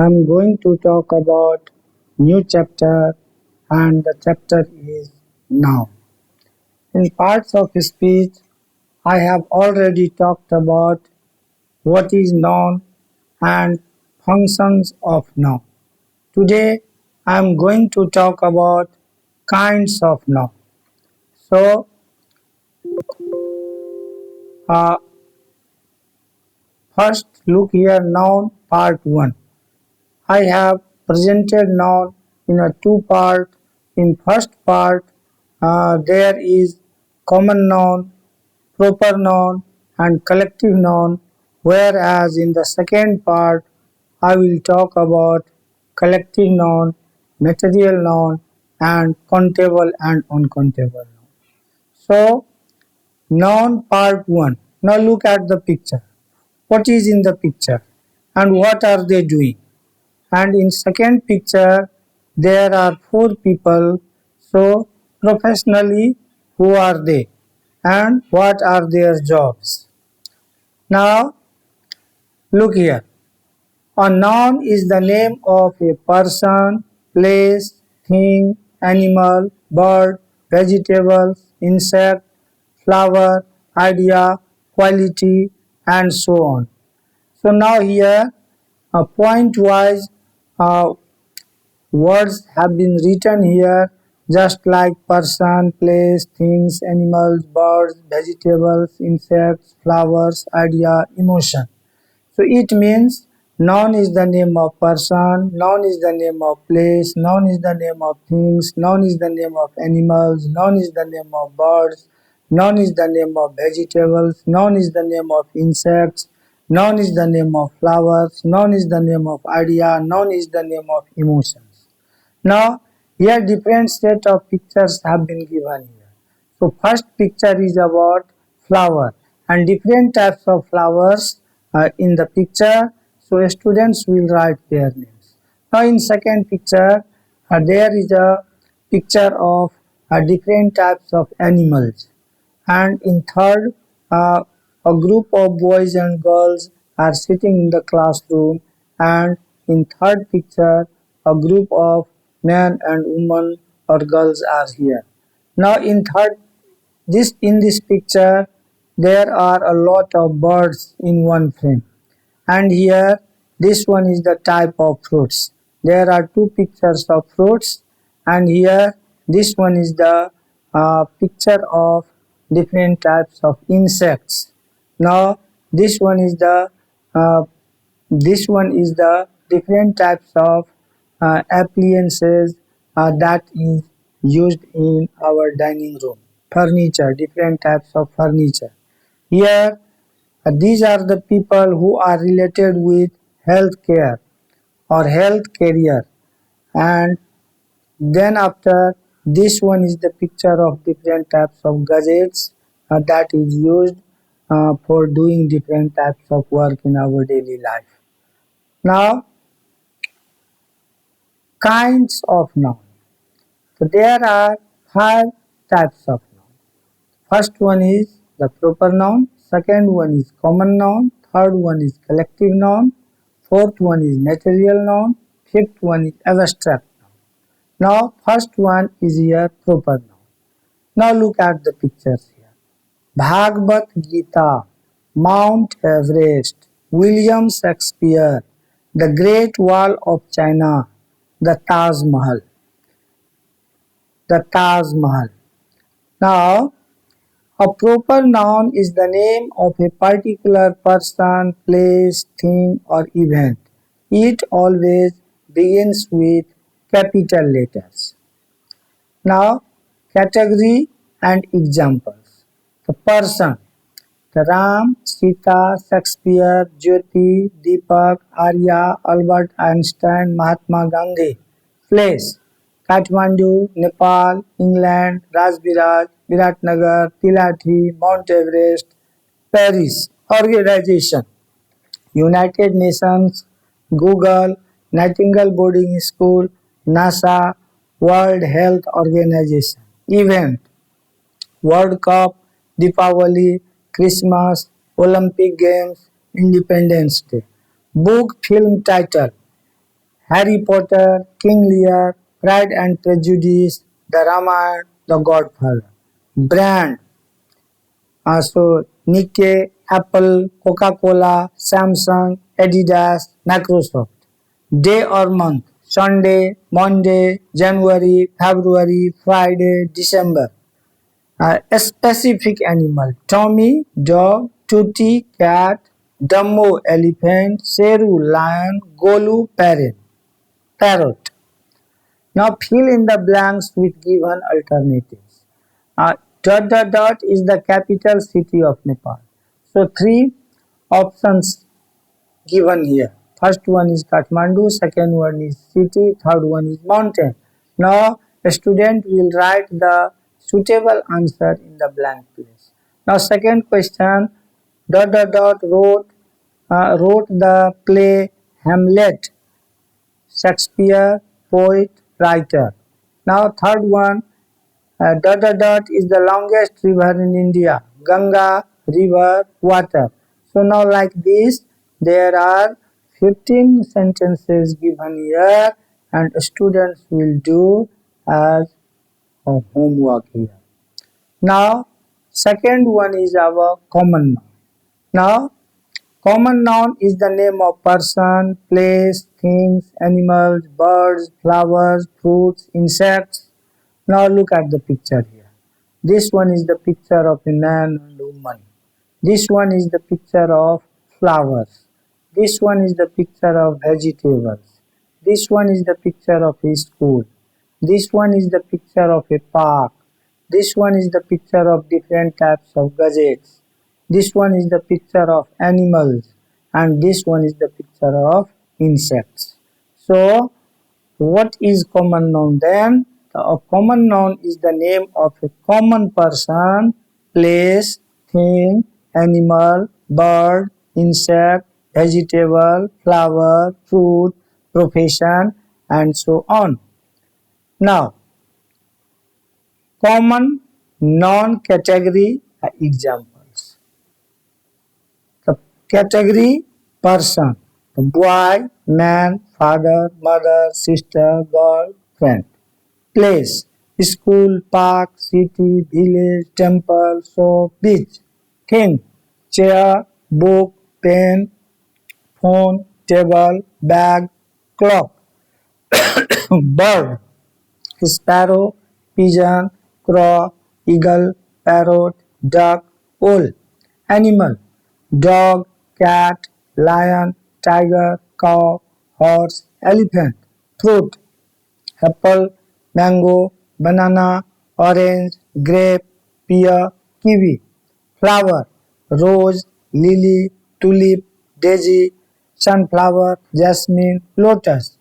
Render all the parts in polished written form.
I'm going to talk about new chapter, and the chapter is noun. In parts of speech, I have already talked about what is noun and functions of noun. Today I am going to talk about kinds of noun. So uh, first look here, noun part 1. I have presented noun in a two part. In first part there is common noun, proper noun and collective noun, whereas in the second part I will talk about collective noun, material noun and countable and uncountable noun. So noun part 1. Now look at the picture. What is in the picture and what are they doing? And in second picture there are four people. So professionally, who are they and what are their jobs? Now look here. A noun is the name of a person, place, thing, animal, bird, vegetables, insect, flower, idea, quality and so on. So now here point wise uh, words have been written here, just like person, place, things, animals, birds, vegetables, insects, flowers, idea, emotion. So it means noun is the name of person, noun is the name of place, noun is the name of things, noun is the name of animals, noun is the name of birds, noun is the name of vegetables, noun is the name of insects, noun is the name of flowers, noun is the name of idea, noun is the name of emotions. Now here different set of pictures have been given here. So first picture is about flower and different types of flowers in the picture. So students will write their names. Now in second picture there is a picture of different types of animals, and in third a group of boys and girls are sitting in the classroom, and in third picture a group of men and women or girls are here. Now in this picture there are a lot of birds in one frame, and here this one is the type of fruits. There are two pictures of fruits, and here this one is the picture of different types of insects. Now uh, this one is the different types of appliances that is used in our dining room. Furniture, different types of furniture. Here these are the people who are related with health care or health career, and then after this one is the picture of different types of gadgets that is used for doing different types of work in our daily life. Now kinds of noun. So there are five types of noun. First one is the proper noun, second one is common noun, third one is collective noun, fourth one is material noun, fifth one is abstract noun. Now first one is here proper noun. Now look at the pictures here. Bhagavad Gita, Mount Everest, William Shakespeare, the Great Wall of China, the Taj Mahal. The Taj Mahal. Now a proper noun is the name of a particular person, place, thing or event. It always begins with capital letters. Now category and examples. The person, the Ram, Sita, Shakespeare, Jyoti, Deepak, Arya, Albert Einstein, Mahatma Gandhi. Place, Kathmandu, Nepal, England, Rajbiraj, Viratnagar, Tilati, Mount Everest, Paris. Organization, United Nations, Google, Nightingale Boarding School, NASA, World Health Organization. Event, World Cup, Deepavali, Christmas, Olympic Games, Independence Day. Book film title, Harry Potter, King Lear, Pride and Prejudice, The Ramayana, The Godfather. Brand, so Nike, Apple, Coca-Cola, Samsung, Adidas, Microsoft. Day or month, Sunday, Monday, January, February, Friday, December. A specific animal, Tommy, dog, Tutti, cat, Dumbo, elephant, Seru, lion, Golu, parrot. Now fill in the blanks with given alternatives. Dot is the capital city of Nepal. So three options given here. First one is Kathmandu, second one is city, third one is mountain. Now a student will write the suitable answer in the blank place. Now second question, wrote the play Hamlet, Shakespeare, poet, writer. Now third one, is the longest river in India, Ganga, river, water. So now like this, there are 15 sentences given here and students will do as a homework here. Now, second one is our common noun. Now, common noun is the name of person, place, things, animals, birds, flowers, fruits, insects. Now look at the picture here. This one is the picture of a man and woman. This one is the picture of flowers. This one is the picture of vegetables. This one is the picture of a school. This one is the picture of a park. This one is the picture of different types of gadgets. This one is the picture of animals. And this one is the picture of insects. So, what is common noun then? A common noun is the name of a common person, place, thing, animal, bird, insect, vegetable, flower, fruit, profession, and so on. Now, common noun category examples. The category person, boy, man, father, mother, sister, girl, friend. Place, school, park, city, village, temple, shop, beach. Thing, chair, book, pen, phone, table, bag, clock. Bird, sparrow, pigeon, crow, eagle, parrot, duck, owl. Animal, dog, cat, lion, tiger, cow, horse, elephant. Fruit, apple, mango, banana, orange, grape, pear, kiwi. Flower, rose, lily, tulip, daisy, sunflower, jasmine, lotus.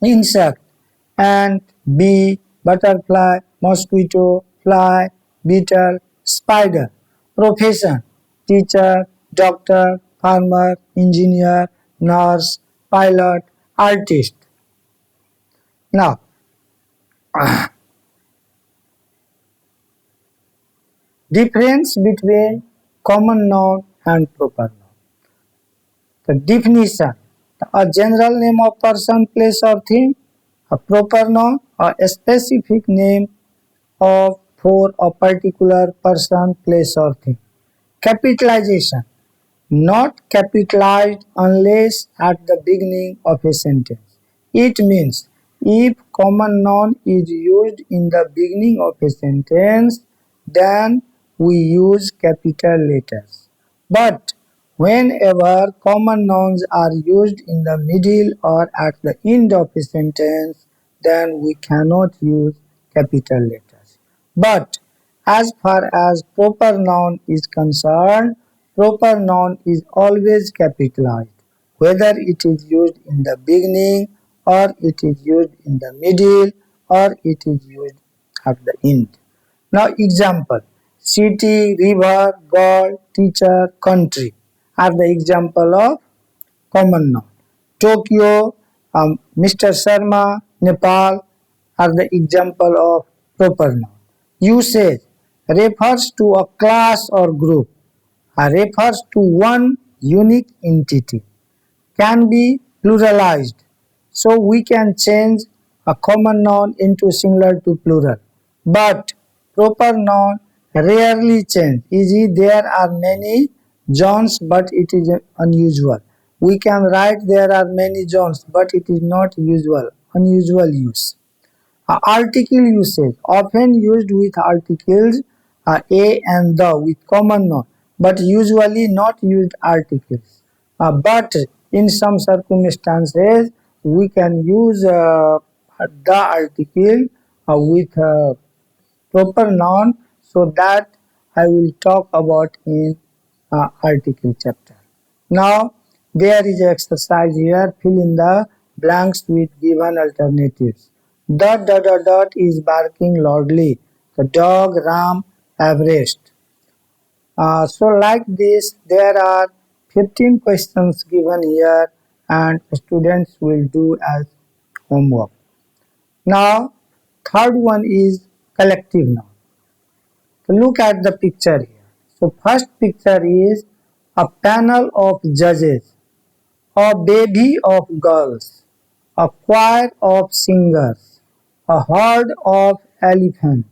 Insect, ant, bee, butterfly, mosquito, fly, beetle, spider. Profession, teacher, doctor, farmer, engineer, nurse, pilot, artist. Now, difference between common noun and proper noun. The definition, a general name of person, place or thing. A proper noun, a specific name of for a particular person, place or thing. Capitalization, not capitalized unless at the beginning of a sentence. It means if common noun is used in the beginning of a sentence, then we use capital letters. But whenever common nouns are used in the middle or at the end of a sentence, then we cannot use capital letters. But as far as proper noun is concerned, proper noun is always capitalized, whether it is used in the beginning or it is used in the middle or it is used at the end. Now example, city, river, god, teacher, country are the example of common noun. Tokyo, Mr. Sharma, Nepal are the example of proper noun. Usage refers to a class or group, refers to one unique entity, can be pluralized, So we can change a common noun into singular to plural. But proper noun rarely change. E.g., there are many Johns, but it is unusual. We can write there are many Johns, but it is not usual, unusual use. Article usage often used with articles a and the with common noun, but usually not used articles. But in some circumstances, we can use the article with proper noun. So that I will talk about in article chapter. Now there is an exercise here. Fill in the blanks with given alternatives. Dot is barking loudly. The dog Ram Everest. So like this, there are 15 questions given here and students will do as homework. Now, third one is collective noun. So look at the picture here. So first picture is a panel of judges, a bevy of girls, a choir of singers, a herd of elephants,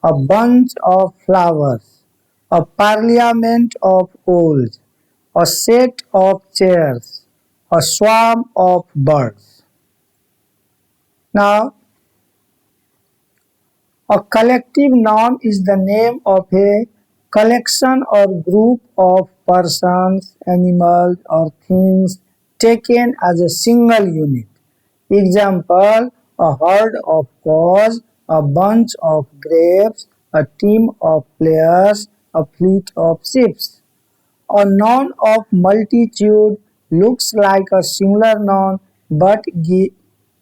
a bunch of flowers, a parliament of owls, a set of chairs, a swarm of birds. Now, a collective noun is the name of a collection or group of persons, animals, or things taken as a single unit. Example, a herd of cows, a bunch of grapes, a team of players, a fleet of ships. A noun of multitude looks like a singular noun, but it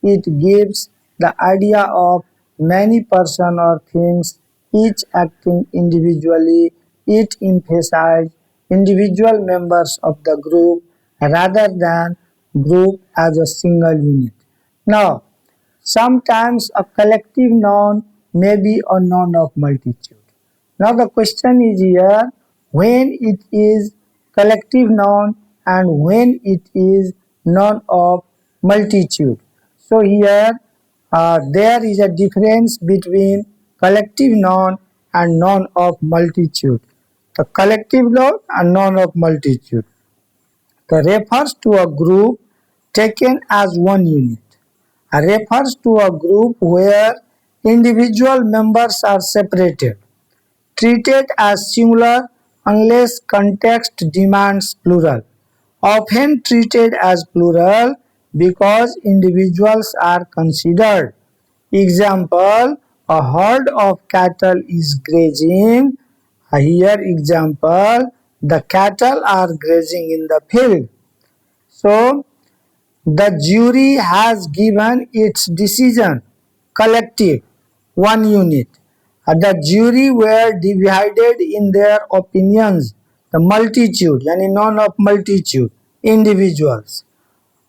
gives the idea of many persons or things, each acting individually. It emphasizes individual members of the group rather than group as a single unit. Now, sometimes a collective noun may be a noun of multitude. Now the question is here, when it is collective noun and when it is noun of multitude. So here there is a difference between collective noun and noun of multitude. The collective noun and noun of multitude. Refers to a group taken as one unit. Refers to a group where individual members are separated, treated as singular unless context demands plural. Often treated as plural because individuals are considered. Example, a herd of cattle is grazing. Here example, the cattle are grazing in the field. So the jury has given its decision. Collective, one unit. The jury were divided in their opinions. The multitude, yani none of multitude, individuals.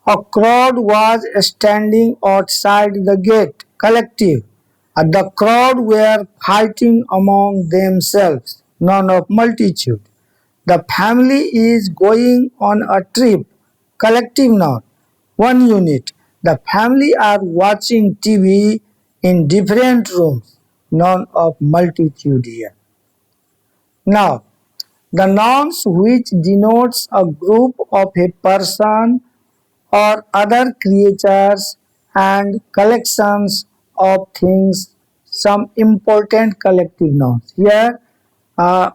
A crowd was standing outside the gate. Collective. The crowd were fighting among themselves. None of multitude. The family is going on a trip. Collective noun. One unit. The family are watching TV in different rooms. Noun of multitude here. Now, the nouns which denotes a group of a person or other creatures and collections of things, some important collective nouns. Here a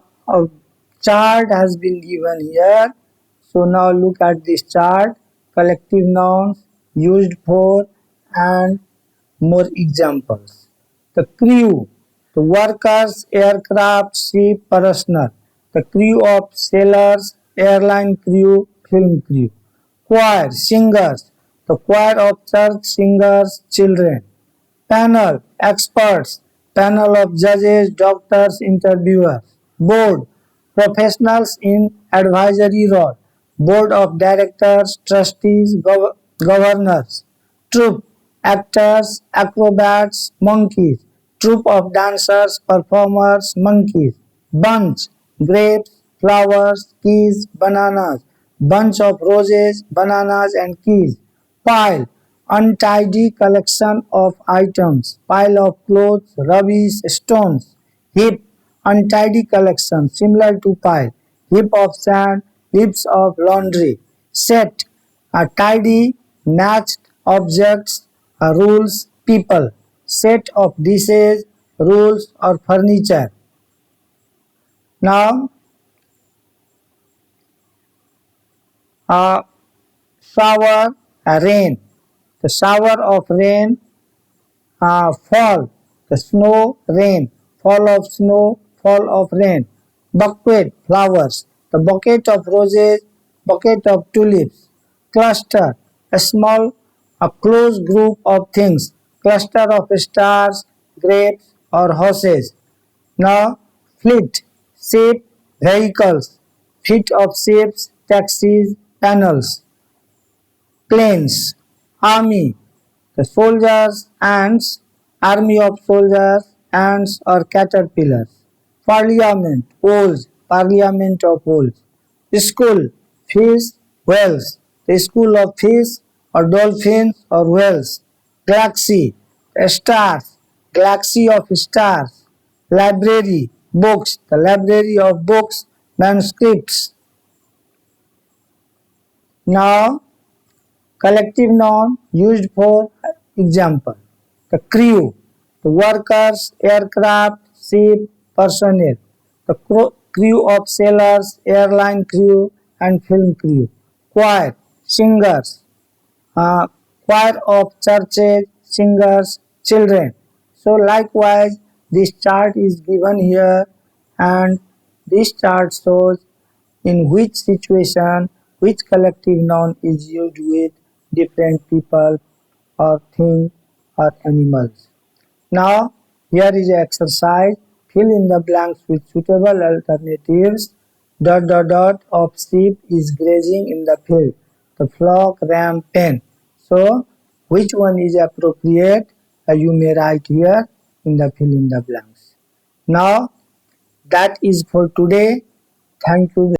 chart has been given here. So now look at this chart. Collective nouns used for and more examples. The crew, the workers, aircraft, ship, personnel. The crew of sailors, airline crew, film crew. Choir, singers. The choir of church singers, children. Panel, experts. Panel of judges, doctors, interviewers. Board, professionals in advisory role. Board of directors, trustees, governors. Troupe, actors, acrobats, monkeys. Troupe of dancers, performers, monkeys. Bunch, grapes, flowers, keys, bananas. Bunch of roses, bananas and keys. Pile, untidy collection of items, pile of clothes, rubbish, stones. Heap, untidy collection, similar to pile. Heap of sand, heaps of laundry. Set, a tidy, matched objects, rules, people. Set of dishes, rules, or furniture. Now, a shower, rain. The shower of rain, fall, the snow, rain, fall of snow, fall of rain. Bucket, flowers, the bucket of roses, bucket of tulips. Cluster, a small, a close group of things, cluster of stars, grapes, or horses. Now, fleet, ship, vehicles, fleet of ships, taxis, tunnels. Planes, army, the soldiers, ants, army of soldiers, ants or caterpillars. Parliament, owls, parliament of owls. School, fish, whales, the school of fish or dolphins or whales. Galaxy, stars, galaxy of stars. Library, books, the library of books, manuscripts. Now, collective noun used for example. The crew, the workers, aircraft, ship, personnel. The crew of sailors, airline crew, and film crew. Choir, singers. uh, Choir of churches, singers, children. So likewise, this chart is given here, and this chart shows in which situation which collective noun is used with different people or things or animals. Now, here is an exercise. Fill in the blanks with suitable alternatives. Dot dot dot of sheep is grazing in the field. The flock ran 10. So, which one is appropriate? You may write here in the fill in the blanks. Now, that is for today. Thank you.